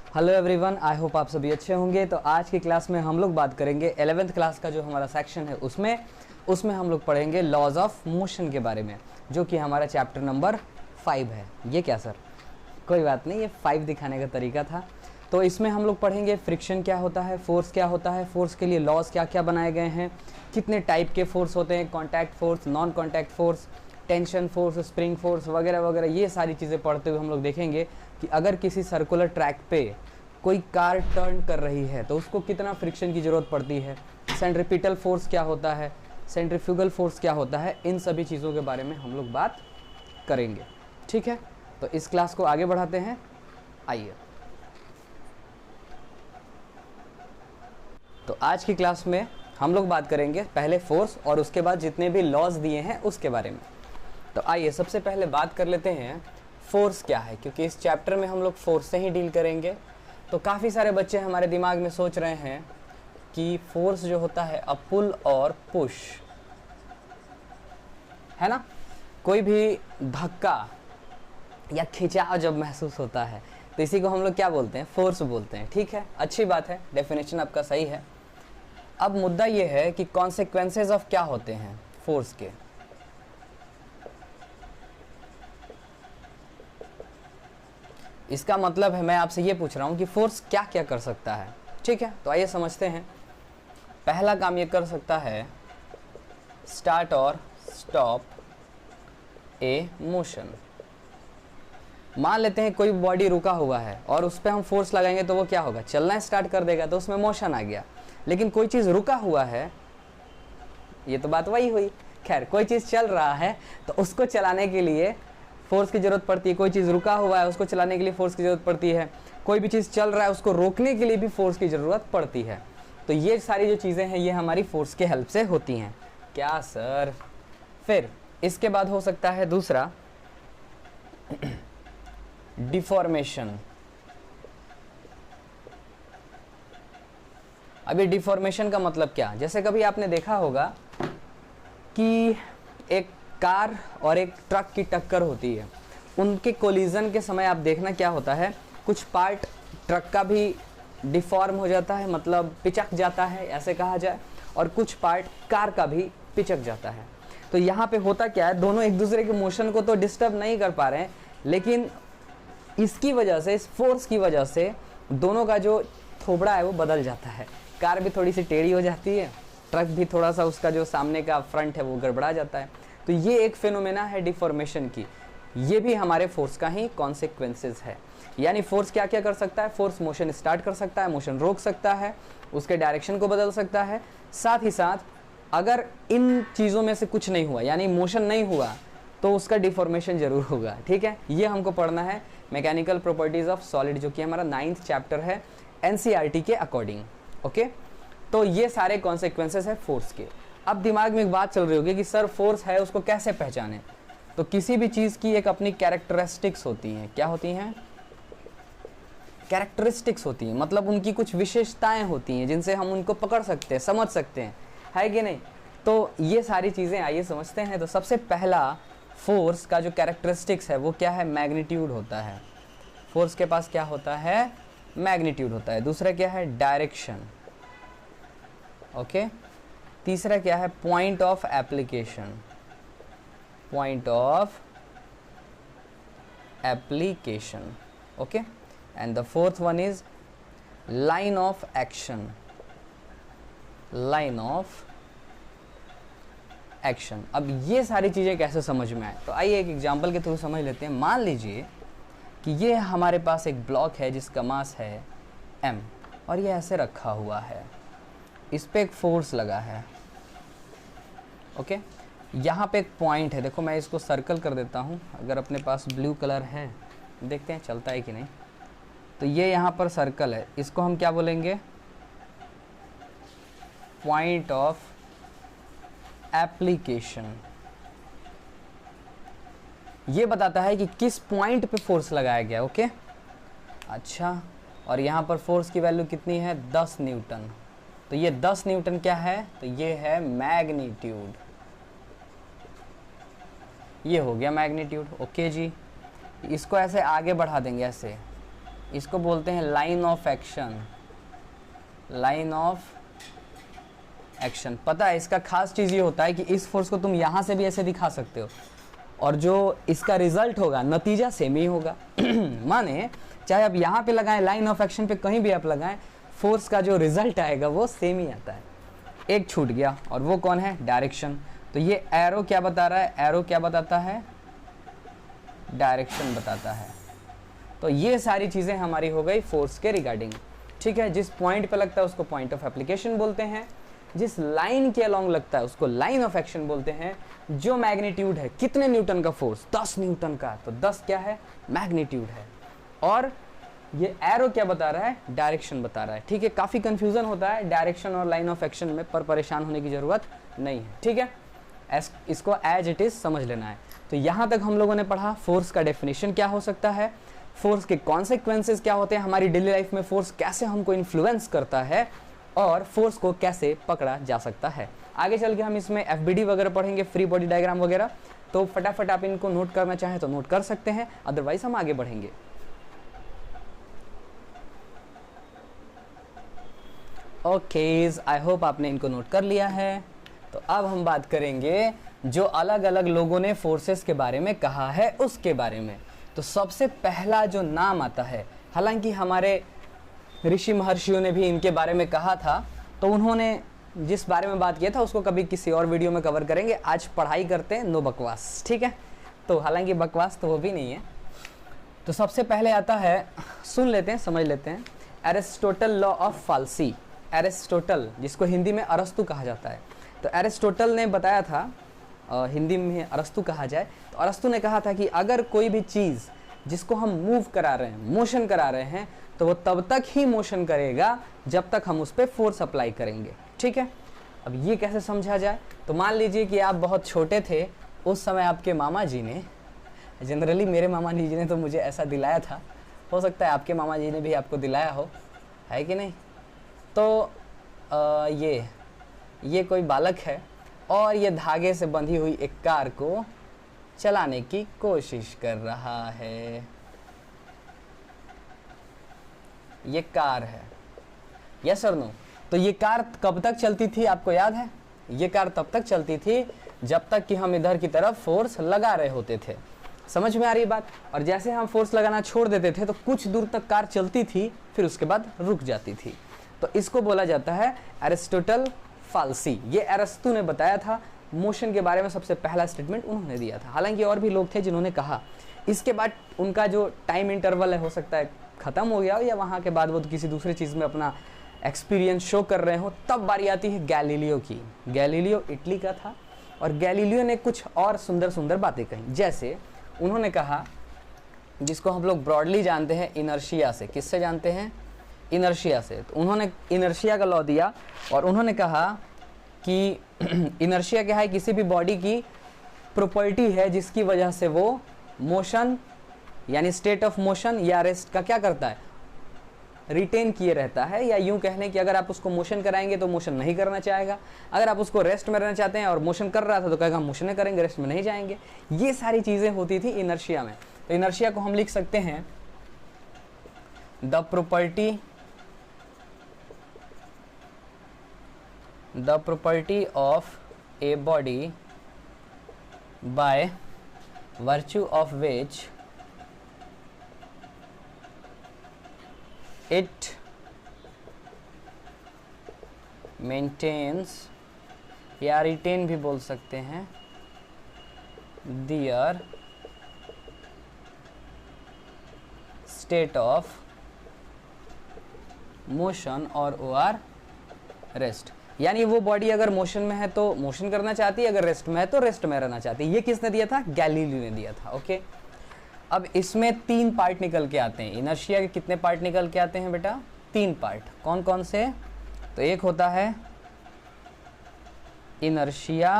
Hello everyone, I hope आप सभी अच्छे होंगे। तो आज की क्लास में हम लोग बात करेंगे 11th क्लास का जो हमारा सेक्शन है उसमें हम लोग पढ़ेंगे लॉज ऑफ मोशन के बारे में, जो कि हमारा चैप्टर नंबर 5 है। ये क्या सर? कोई बात नहीं, ये 5 दिखाने का तरीका था। तो इसमें हम लोग पढ़ेंगे फ्रिक्शन क्या होता है, फोर्स क्या होता है, फोर्स के लिए लॉज क्या क्या बनाए गए हैं, कितने टाइप के फोर्स होते हैं, contact force, non contact force, tension force, spring force वगैरह वगैरह। ये सारी चीज़ें पढ़ते हुए हम लोग देखेंगे कि अगर किसी सर्कुलर ट्रैक पे कोई कार टर्न कर रही है तो उसको कितना फ्रिक्शन की ज़रूरत पड़ती है, सेंट्रीपिटल फोर्स क्या होता है, सेंट्रीफ्यूगल फोर्स क्या होता है, इन सभी चीज़ों के बारे में हम लोग बात करेंगे। ठीक है, तो इस क्लास को आगे बढ़ाते हैं। आइए, तो आज की क्लास में हम लोग बात करेंगे पहले फोर्स और उसके बाद जितने भी लॉज दिए हैं उसके बारे में। तो आइए सबसे पहले बात कर लेते हैं फोर्स क्या है, क्योंकि इस चैप्टर में हम लोग फोर्स से ही डील करेंगे। तो काफ़ी सारे बच्चे हमारे दिमाग में सोच रहे हैं कि फोर्स जो होता है अ पुल और पुश है ना। कोई भी धक्का या खिंचाव जब महसूस होता है तो इसी को हम लोग क्या बोलते हैं, फोर्स बोलते हैं। ठीक है, अच्छी बात है, डेफिनेशन आपका सही है। अब मुद्दा ये है कि कॉन्सिक्वेंसेज ऑफ क्या होते हैं फोर्स के। इसका मतलब है, मैं आपसे ये पूछ रहा हूँ कि फोर्स क्या क्या कर सकता है। ठीक है, तो आइए समझते हैं। पहला काम ये कर सकता है स्टार्ट और स्टॉप ए मोशन। मान लेते हैं कोई बॉडी रुका हुआ है और उस पर हम फोर्स लगाएंगे तो वो क्या होगा, चलना स्टार्ट कर देगा, तो उसमें मोशन आ गया। लेकिन कोई चीज़ रुका हुआ है, ये तो बात वही हुई। खैर, कोई चीज़ चल रहा है तो उसको चलाने के लिए फोर्स की ज़रूरत पड़ती है। कोई चीज़ रुका हुआ है उसको चलाने के लिए फोर्स की ज़रूरत पड़ती है। कोई भी चीज़ चल रहा है उसको रोकने के लिए भी फोर्स की ज़रूरत पड़ती है। तो ये सारी जो चीज़ें हैं ये हमारी फोर्स के हेल्प से होती हैं। क्या सर? फिर इसके बाद हो सकता है दूसरा डिफॉर्मेशन। अभी डिफॉर्मेशन का मतलब क्या? जैसे कभी आपने देखा होगा कि एक कार और एक ट्रक की टक्कर होती है, उनके कोलिजन के समय आप देखना क्या होता है, कुछ पार्ट ट्रक का भी डिफॉर्म हो जाता है, मतलब पिचक जाता है ऐसे कहा जाए, और कुछ पार्ट कार का भी पिचक जाता है। तो यहाँ पे होता क्या है, दोनों एक दूसरे के मोशन को तो डिस्टर्ब नहीं कर पा रहे हैं, लेकिन इसकी वजह से, इस फोर्स की वजह से दोनों का जो थोबड़ा है वो बदल जाता है। कार भी थोड़ी सी टेढ़ी हो जाती है, ट्रक भी थोड़ा सा उसका जो सामने का फ्रंट है वो गड़बड़ा जाता है। तो ये एक फिनोमेना है डिफॉर्मेशन की। ये भी हमारे फोर्स का ही कॉन्सिक्वेंसेस है। यानी फोर्स क्या क्या कर सकता है, फोर्स मोशन स्टार्ट कर सकता है, मोशन रोक सकता है, उसके डायरेक्शन को बदल सकता है। साथ ही साथ अगर इन चीज़ों में से कुछ नहीं हुआ, यानी मोशन नहीं हुआ, तो उसका डिफॉर्मेशन जरूर होगा। ठीक है, ये हमको पढ़ना है मैकेनिकल प्रॉपर्टीज ऑफ सॉलिड, जो कि हमारा 9th चैप्टर है एनसीईआरटी के अकॉर्डिंग। ओके, तो ये सारे कॉन्सिक्वेंसेस है फोर्स के। अब दिमाग में एक बात चल रही होगी कि सर फोर्स है उसको कैसे पहचानें। तो किसी भी चीज़ की एक अपनी कैरेक्टरिस्टिक्स होती हैं। क्या होती हैं? कैरेक्टरिस्टिक्स होती हैं, मतलब उनकी कुछ विशेषताएं होती हैं जिनसे हम उनको पकड़ सकते हैं, समझ सकते हैं, है कि नहीं। तो ये सारी चीज़ें आइए समझते हैं। तो सबसे पहला फोर्स का जो कैरेक्टरिस्टिक्स है वो क्या है, मैग्नीट्यूड होता है। फोर्स के पास क्या होता है, मैग्नीट्यूड होता है। दूसरा क्या है, डायरेक्शन। ओके, तीसरा क्या है, point of application. Point of application. Okay, and the fourth one is line of action. Line of action. अब ये सारी चीज़ें कैसे समझ में आए, तो आइए एक एग्जांपल के थ्रू समझ लेते हैं। मान लीजिए कि ये हमारे पास एक ब्लॉक है जिसका मास है m और ये ऐसे रखा हुआ है, इस पे एक फोर्स लगा है। ओके, यहाँ पे एक पॉइंट है, देखो मैं इसको सर्कल कर देता हूँ, अगर अपने पास ब्लू कलर है, देखते हैं चलता है कि नहीं। तो ये यहाँ पर सर्कल है, इसको हम क्या बोलेंगे, पॉइंट ऑफ एप्लीकेशन। ये बताता है कि किस पॉइंट पे फोर्स लगाया गया। ओके, अच्छा, और यहाँ पर फोर्स की वैल्यू कितनी है, 10 न्यूटन। तो ये 10 न्यूटन क्या है, तो ये है मैग्नीट्यूड। ये हो गया मैग्नीट्यूड। ओके जी, इसको ऐसे आगे बढ़ा देंगे ऐसे, इसको बोलते हैं line of action, line of action. पता है इसका खास चीज़ ये होता है कि इस फोर्स को तुम यहाँ से भी ऐसे दिखा सकते हो और जो इसका रिजल्ट होगा, नतीजा सेम ही होगा। माने चाहे आप यहाँ पे लगाएं, लाइन ऑफ एक्शन पे कहीं भी आप लगाएं, फोर्स का जो रिजल्ट आएगा वो सेम ही आता है। एक छूट गया और वो कौन है? डायरेक्शन। तो ये एरो क्या बता रहा है? एरो क्या बताता है? डायरेक्शन बताता है। तो ये सारी चीज़ें हमारी हो गई फोर्स के रिगार्डिंग। ठीक है, जिस पॉइंट पे लगता है उसको पॉइंट ऑफ एप्लीकेशन बोलते हैं, जिस लाइन के अलोंग लगता है उसको लाइन ऑफ एक्शन बोलते हैं। जो मैग्नीट्यूड है, कितने न्यूटन का फोर्स? 10 न्यूटन का, तो 10 क्या है? मैग्नीट्यूड है। और ये एरो क्या बता रहा है? डायरेक्शन बता रहा है। ठीक है, काफ़ी कंफ्यूजन होता है डायरेक्शन और लाइन ऑफ एक्शन में, पर परेशान होने की ज़रूरत नहीं है। ठीक है, इसको एज इट इज़ समझ लेना है। तो यहाँ तक हम लोगों ने पढ़ा फोर्स का डेफिनेशन क्या हो सकता है, फोर्स के कॉन्सिक्वेंसेस क्या होते हैं, हमारी डेली लाइफ में फोर्स कैसे हमको इन्फ्लुएंस करता है और फोर्स को कैसे पकड़ा जा सकता है। आगे चल के हम इसमें FBD वगैरह पढ़ेंगे, फ्री बॉडी डायग्राम वगैरह। तो फटाफट आप इनको नोट करना चाहें तो नोट कर सकते हैं, अदरवाइज हम आगे बढ़ेंगे। ओके, आई होप आपने इनको नोट कर लिया है। तो अब हम बात करेंगे जो अलग अलग लोगों ने फोर्सेस के बारे में कहा है उसके बारे में। तो सबसे पहला जो नाम आता है, हालांकि हमारे ऋषि महर्षियों ने भी इनके बारे में कहा था, तो उन्होंने जिस बारे में बात किया था उसको कभी किसी और वीडियो में कवर करेंगे। आज पढ़ाई करते हैं, नो बकवास। ठीक है, तो हालांकि बकवास तो वो भी नहीं है। तो सबसे पहले आता है, सुन लेते हैं, समझ लेते हैं, एरिस्टोटल लॉ ऑफ फाल्सी। एरिस्टोटल, जिसको हिंदी में अरस्तु कहा जाता है, तो एरिस्टोटल ने बताया था, हिंदी में अरस्तु कहा जाए तो अरस्तु ने कहा था कि अगर कोई भी चीज़ जिसको हम मूव करा रहे हैं, मोशन करा रहे हैं, तो वो तब तक ही मोशन करेगा जब तक हम उस पर फोर्स अप्लाई करेंगे। ठीक है, अब ये कैसे समझा जाए? तो मान लीजिए कि आप बहुत छोटे थे, उस समय आपके मामा जी ने, जनरली मेरे मामा जी ने तो मुझे ऐसा दिलाया था, हो सकता है आपके मामा जी ने भी आपको दिलाया हो, है कि नहीं? तो ये कोई बालक है और ये धागे से बंधी हुई एक कार को चलाने की कोशिश कर रहा है। ये कार है, यस और नो? तो ये कार कब तक चलती थी आपको याद है? ये कार तब तक चलती थी जब तक कि हम इधर की तरफ फोर्स लगा रहे होते थे। समझ में आ रही बात? और जैसे हम फोर्स लगाना छोड़ देते थे तो कुछ दूर तक कार चलती थी, फिर उसके बाद रुक जाती थी। तो इसको बोला जाता है एरिस्टोटल फाल्सी। ये अरस्तु ने बताया था, मोशन के बारे में सबसे पहला स्टेटमेंट उन्होंने दिया था। हालांकि और भी लोग थे जिन्होंने कहा। इसके बाद उनका जो टाइम इंटरवल है, हो सकता है ख़त्म हो गया हो, या वहाँ के बाद वो किसी दूसरे चीज़ में अपना एक्सपीरियंस शो कर रहे हो। तब बारी आती है गैलीलियो की। गैलीलियो इटली का था और गैलीलियो ने कुछ और सुंदर सुंदर बातें कही। जैसे उन्होंने कहा, जिसको हम लोग ब्रॉडली जानते हैं इनर्शिया से। किससे जानते हैं? इनर्शिया से। तो उन्होंने इनर्शिया का लॉ दिया और उन्होंने कहा कि इनर्शिया क्या है? किसी भी बॉडी की प्रॉपर्टी है जिसकी वजह से वो मोशन यानी स्टेट ऑफ मोशन या रेस्ट का क्या करता है? रिटेन किए रहता है। या यूं कह लें कि अगर आप उसको मोशन कराएंगे तो मोशन नहीं करना चाहेगा, अगर आप उसको रेस्ट में रहना चाहते हैं और मोशन कर रहा था तो कहेगा हम मोशन करेंगे, रेस्ट में नहीं जाएंगे। ये सारी चीज़ें होती थी इनर्शिया में। तो इनर्शिया को हम लिख सकते हैं the property of a body by virtue of which it maintains, या रिटेन भी बोल सकते हैं, their state of motion और रेस्ट। यानी वो बॉडी अगर मोशन में है तो मोशन करना चाहती है, अगर रेस्ट में है तो रेस्ट में रहना चाहती है। ये किसने दिया था? गैलीलियो ने दिया था। ओके, अब इसमें 3 पार्ट निकल के आते हैं। इनर्शिया के कितने पार्ट निकल के आते हैं बेटा? 3 पार्ट। कौन कौन से? तो एक होता है इनर्शिया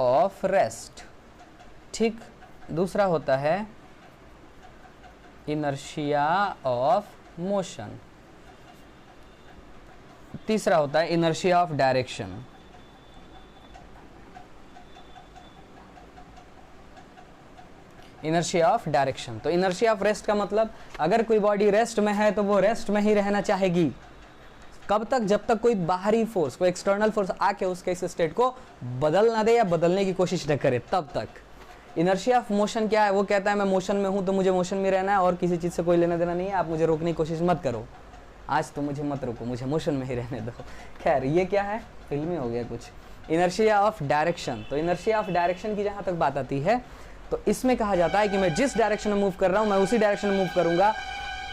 ऑफ रेस्ट, ठीक। दूसरा होता है इनर्शिया ऑफ मोशन। तीसरा होता है inertia of direction. Inertia of direction. तो इनर्शिया ऑफ रेस्ट का मतलब अगर कोई बॉडी रेस्ट में है तो वो रेस्ट में ही रहना चाहेगी। कब तक? जब तक कोई बाहरी फोर्स, कोई एक्सटर्नल फोर्स आके उसके इस स्टेट को बदल ना दे या बदलने की कोशिश न करे, तब तक। इनर्शिया ऑफ मोशन क्या है? वो कहता है मैं मोशन में हूँ तो मुझे मोशन में रहना है और किसी चीज़ से कोई लेना देना नहीं है, आप मुझे रोकने की कोशिश मत करो, आज तो मुझे मत रोको, मुझे मोशन में ही रहने दो। खैर ये क्या है, फिल्मी हो गया कुछ। Inertia of direction. तो इनर्शिया ऑफ डायरेक्शन की जहाँ तक बात आती है तो इसमें कहा जाता है कि मैं जिस डायरेक्शन में मूव कर रहा हूँ मैं उसी डायरेक्शन में मूव करूँगा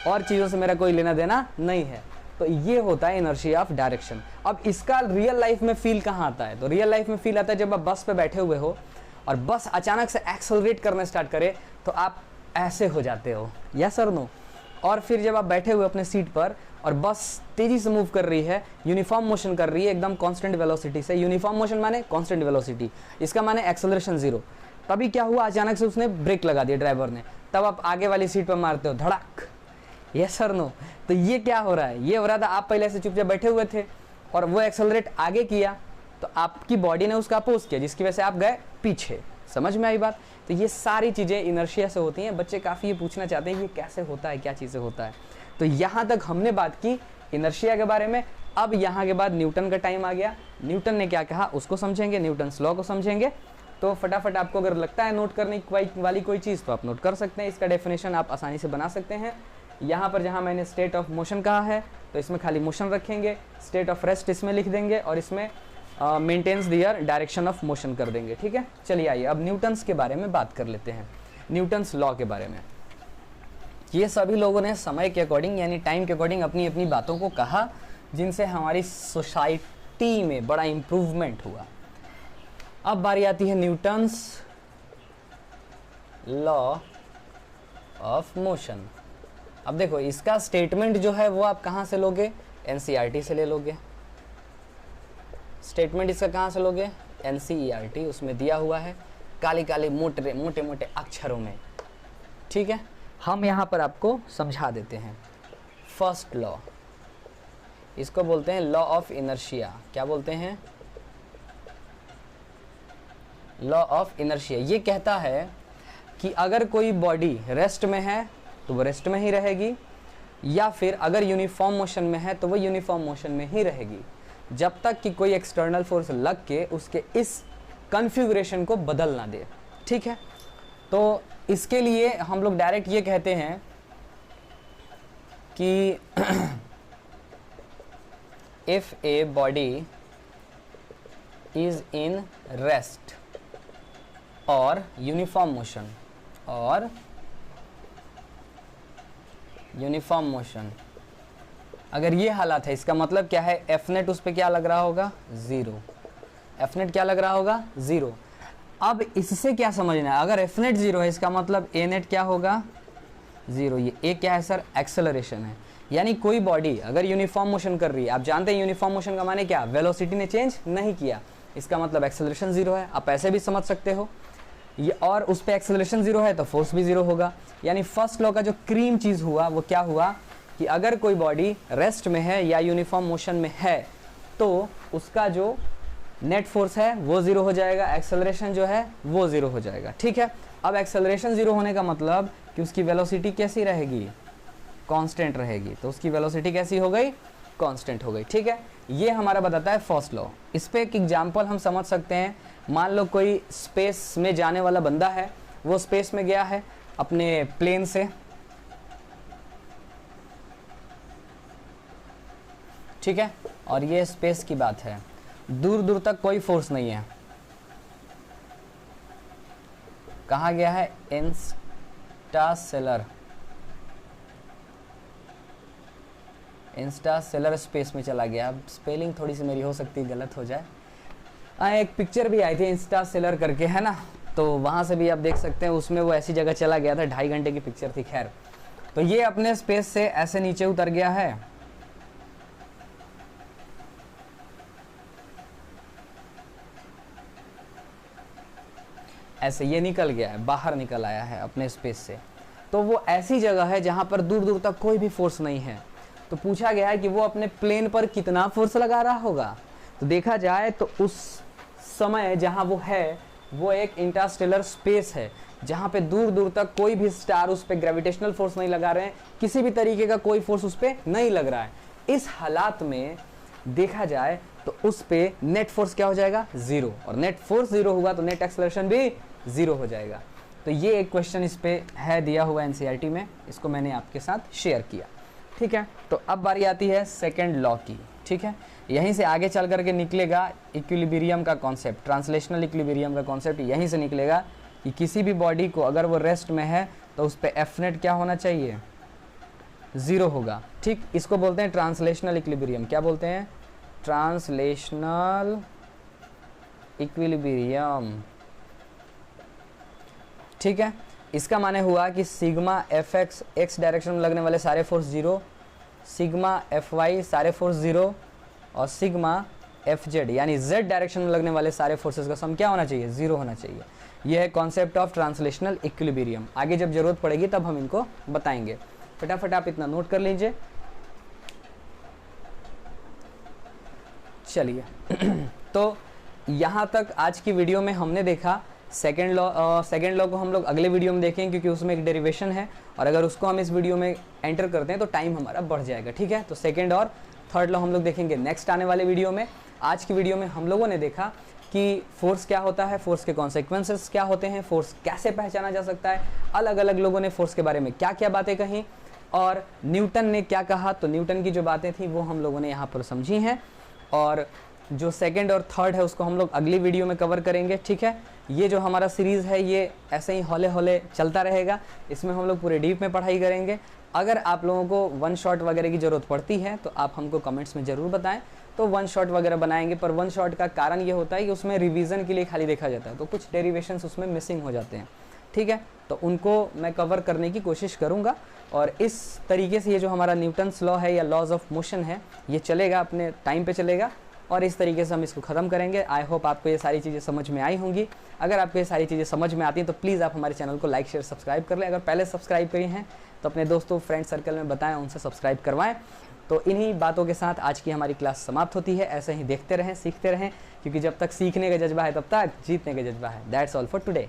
और चीज़ों से मेरा कोई लेना देना नहीं है। तो ये होता है इनर्शिया ऑफ डायरेक्शन। अब इसका रियल लाइफ में फील कहाँ आता है? तो रियल लाइफ में फील आता है जब आप बस पे बैठे हुए हो और बस अचानक से एक्सेलरेट करना स्टार्ट करे तो आप ऐसे हो जाते हो, यस और नो। और फिर जब आप बैठे हुए अपने सीट पर और बस तेजी से मूव कर रही है, यूनिफॉर्म मोशन कर रही है एकदम कांस्टेंट वेलोसिटी से। यूनिफॉर्म मोशन माने कांस्टेंट वेलोसिटी, इसका माने एक्सेलरेशन जीरो। तभी क्या हुआ, अचानक से उसने ब्रेक लगा दिया ड्राइवर ने, तब आप आगे वाली सीट पर मारते हो धड़ाक, यस सर नो। तो ये क्या हो रहा है? ये हो रहा था आप पहले से चुपचाप बैठे हुए थे और वो एक्सेलरेट आगे किया तो आपकी बॉडी ने उसका अपोज किया, जिसकी वजह से आप गए पीछे। समझ में आई बात? तो ये सारी चीज़ें इनर्शिया से होती हैं। बच्चे काफ़ी ये पूछना चाहते हैं ये कैसे होता है, क्या चीज़ें होता है। तो यहाँ तक हमने बात की इनर्शिया के बारे में। अब यहाँ के बाद न्यूटन का टाइम आ गया। न्यूटन ने क्या कहा उसको समझेंगे, न्यूटन्स लॉ को समझेंगे। तो फटाफट आपको अगर लगता है नोट करने वाली कोई चीज़ तो आप नोट कर सकते हैं। इसका डेफिनेशन आप आसानी से बना सकते हैं। यहाँ पर जहाँ मैंने स्टेट ऑफ मोशन कहा है तो इसमें खाली मोशन रखेंगे, स्टेट ऑफ रेस्ट इसमें लिख देंगे और इसमें maintains their direction of motion कर देंगे। ठीक है, चलिए आइए अब न्यूटन्स के बारे में बात कर लेते हैं, न्यूटन्स लॉ के बारे में। ये सभी लोगों ने समय के अकॉर्डिंग यानी टाइम के अकॉर्डिंग अपनी अपनी बातों को कहा, जिनसे हमारी सोसाइटी में बड़ा इम्प्रूवमेंट हुआ। अब बारी आती है न्यूटन्स लॉ ऑफ मोशन। अब देखो इसका स्टेटमेंट जो है वो आप कहाँ से लोगे? एनसीईआरटी से ले लोगे। स्टेटमेंट इसका कहाँ से लोगे? एनसीईआरटी, उसमें दिया हुआ है काली काली मोटे मोटे मोटे अक्षरों में। ठीक है, हम यहाँ पर आपको समझा देते हैं। फर्स्ट लॉ, इसको बोलते हैं लॉ ऑफ इनर्शिया। क्या बोलते हैं? Law of inertia. ये कहता है कि अगर कोई बॉडी रेस्ट में है तो वो रेस्ट में ही रहेगी, या फिर अगर यूनिफॉर्म मोशन में है तो वो यूनिफॉर्म मोशन में ही रहेगी, जब तक कि कोई एक्सटर्नल फोर्स लग के उसके इस कॉन्फ़िगरेशन को बदल ना दे। ठीक है, तो इसके लिए हम लोग डायरेक्ट ये कहते हैं कि if a body is in rest और यूनिफॉर्म मोशन अगर ये हालत है, इसका मतलब क्या है? एफ नेट उस पर क्या लग रहा होगा? ज़ीरो। एफ नेट क्या लग रहा होगा? ज़ीरो। अब इससे क्या समझना है? अगर एफ नेट ज़ीरो है इसका मतलब ए नेट क्या होगा? ज़ीरो। ये ए क्या है सर? एक्सेलरेशन है। यानी कोई बॉडी अगर यूनिफॉर्म मोशन कर रही है, आप जानते हैं यूनिफॉर्म मोशन का माने क्या? वेलोसिटी ने चेंज नहीं किया, इसका मतलब एक्सेलरेशन ज़ीरो है। आप ऐसे भी समझ सकते हो ये, और उस पर एक्सेलरेशन ज़ीरो है तो फोर्स भी ज़ीरो होगा। यानी फर्स्ट लॉ का जो क्रीम चीज़ हुआ वो क्या हुआ कि अगर कोई बॉडी रेस्ट में है या यूनिफॉर्म मोशन में है तो उसका जो नेट फोर्स है वो ज़ीरो हो जाएगा, एक्सेलरेशन जो है वो ज़ीरो हो जाएगा। ठीक है, अब एक्सेलरेशन ज़ीरो होने का मतलब कि उसकी वेलोसिटी कैसी रहेगी? कांस्टेंट रहेगी। तो उसकी वेलोसिटी कैसी हो गई? कांस्टेंट हो गई। ठीक है, ये हमारा बताता है फर्स्ट लॉ। इस पे एक एग्जांपल हम समझ सकते हैं। मान लो कोई स्पेस में जाने वाला बंदा है, वो स्पेस में गया है अपने प्लेन से, ठीक है, और ये स्पेस की बात है, दूर दूर तक कोई फोर्स नहीं है। कहाँ गया है? इंस्टासेलर स्पेस में चला गया। अब स्पेलिंग थोड़ी सी मेरी हो सकती है गलत हो जाए। एक पिक्चर भी आई थी इंस्टासेलर करके, है ना, तो वहाँ से भी आप देख सकते हैं, उसमें वो ऐसी जगह चला गया था, 2.5 घंटे की पिक्चर थी। खैर, तो ये अपने स्पेस से ऐसे नीचे उतर गया है, ऐसे ये निकल गया है, बाहर निकल आया है अपने स्पेस से। तो वो ऐसी जगह है जहाँ पर दूर दूर तक कोई भी फोर्स नहीं है। तो पूछा गया है कि वो अपने प्लेन पर कितना फोर्स लगा रहा होगा। तो देखा जाए तो उस समय जहाँ वो है वो एक इंटरस्टेलर स्पेस है, जहाँ पे दूर दूर तक कोई भी स्टार उस पर ग्रेविटेशनल फोर्स नहीं लगा रहे हैं, किसी भी तरीके का कोई फोर्स उस पर नहीं लग रहा है, इस हालात में देखा जाए तो उस पे नेट फोर्स क्या हो जाएगा, जीरो, और नेट फोर्स जीरो होगा तो नेट एक्सेलरेशन भी जीरो हो जाएगा। तो ये एक क्वेश्चन इस पे है दिया हुआ एनसीईआरटी में, इसको मैंने आपके साथ शेयर किया। ठीक है, तो अब बारी आती है सेकंड लॉ की। ठीक है, यहीं से आगे चल करके निकलेगा इक्विलिब्रियम का कॉन्सेप्ट, ट्रांसलेशनल इक्विलिब्रियम का कॉन्सेप्ट यहीं से निकलेगा कि किसी भी बॉडी को अगर वो रेस्ट में है तो उस पर एफ नेट क्या होना चाहिए, जीरो होगा। ठीक, इसको बोलते हैं ट्रांसलेशनल इक्विलिब्रियम। क्या बोलते हैं, ट्रांसलेशनल इक्विलिब्रियम। ठीक है, इसका माने हुआ कि sigma F x x direction में लगने वाले सारे force zero, sigma F y सारे फोर्स जीरो, और सिग्मा एफ जेड यानी जेड डायरेक्शन में लगने वाले सारे फोर्सेस का सम क्या होना चाहिए, जीरो होना चाहिए। यह है कॉन्सेप्ट ऑफ ट्रांसलेशनल इक्विलिब्रियम। आगे जब जरूरत पड़ेगी तब हम इनको बताएंगे। फटाफट आप इतना नोट कर लीजिए। चलिए तो यहाँ तक आज की वीडियो में हमने देखा सेकेंड लॉ को हम लोग अगले वीडियो में देखेंगे, क्योंकि उसमें एक डेरिवेशन है और अगर उसको हम इस वीडियो में एंटर करते हैं तो टाइम हमारा बढ़ जाएगा। ठीक है, तो सेकेंड और थर्ड लॉ हम लोग देखेंगे नेक्स्ट आने वाले वीडियो में। आज की वीडियो में हम लोगों ने देखा कि फोर्स क्या होता है, फोर्स के कॉन्सिक्वेंसेस क्या होते हैं, फोर्स कैसे पहचाना जा सकता है, अलग अलग लोगों ने फोर्स के बारे में क्या क्या बातें कही और न्यूटन ने क्या कहा। तो न्यूटन की जो बातें थी वो हम लोगों ने यहाँ पर समझी हैं, और जो सेकंड और थर्ड है उसको हम लोग अगली वीडियो में कवर करेंगे। ठीक है, ये जो हमारा सीरीज़ है ये ऐसे ही हौले हौले चलता रहेगा, इसमें हम लोग पूरे डीप में पढ़ाई करेंगे। अगर आप लोगों को वन शॉट वगैरह की ज़रूरत पड़ती है तो आप हमको कमेंट्स में ज़रूर बताएं, तो वन शॉट वगैरह बनाएंगे। पर वन शॉट का कारण ये होता है कि उसमें रिवीजन के लिए खाली देखा जाता है, तो कुछ डेरिवेशंस उसमें मिसिंग हो जाते हैं। ठीक है, तो उनको मैं कवर करने की कोशिश करूँगा, और इस तरीके से ये जो हमारा न्यूटन्स लॉ है या लॉज ऑफ मोशन है ये चलेगा, अपने टाइम पे चलेगा, और इस तरीके से हम इसको ख़त्म करेंगे। आई होप आपको ये सारी चीज़ें समझ में आई होंगी। अगर आपको ये सारी चीज़ें समझ में आती हैं तो प्लीज़ आप हमारे चैनल को लाइक शेयर सब्सक्राइब कर लें। अगर पहले सब्सक्राइब करी हैं तो अपने दोस्तों फ्रेंड सर्कल में बताएं, उनसे सब्सक्राइब करवाएं। तो इन्हीं बातों के साथ आज की हमारी क्लास समाप्त होती है। ऐसे ही देखते रहें, सीखते रहें, क्योंकि जब तक सीखने का जज्बा है तब तक जीतने का जज्बा है। That's all for today.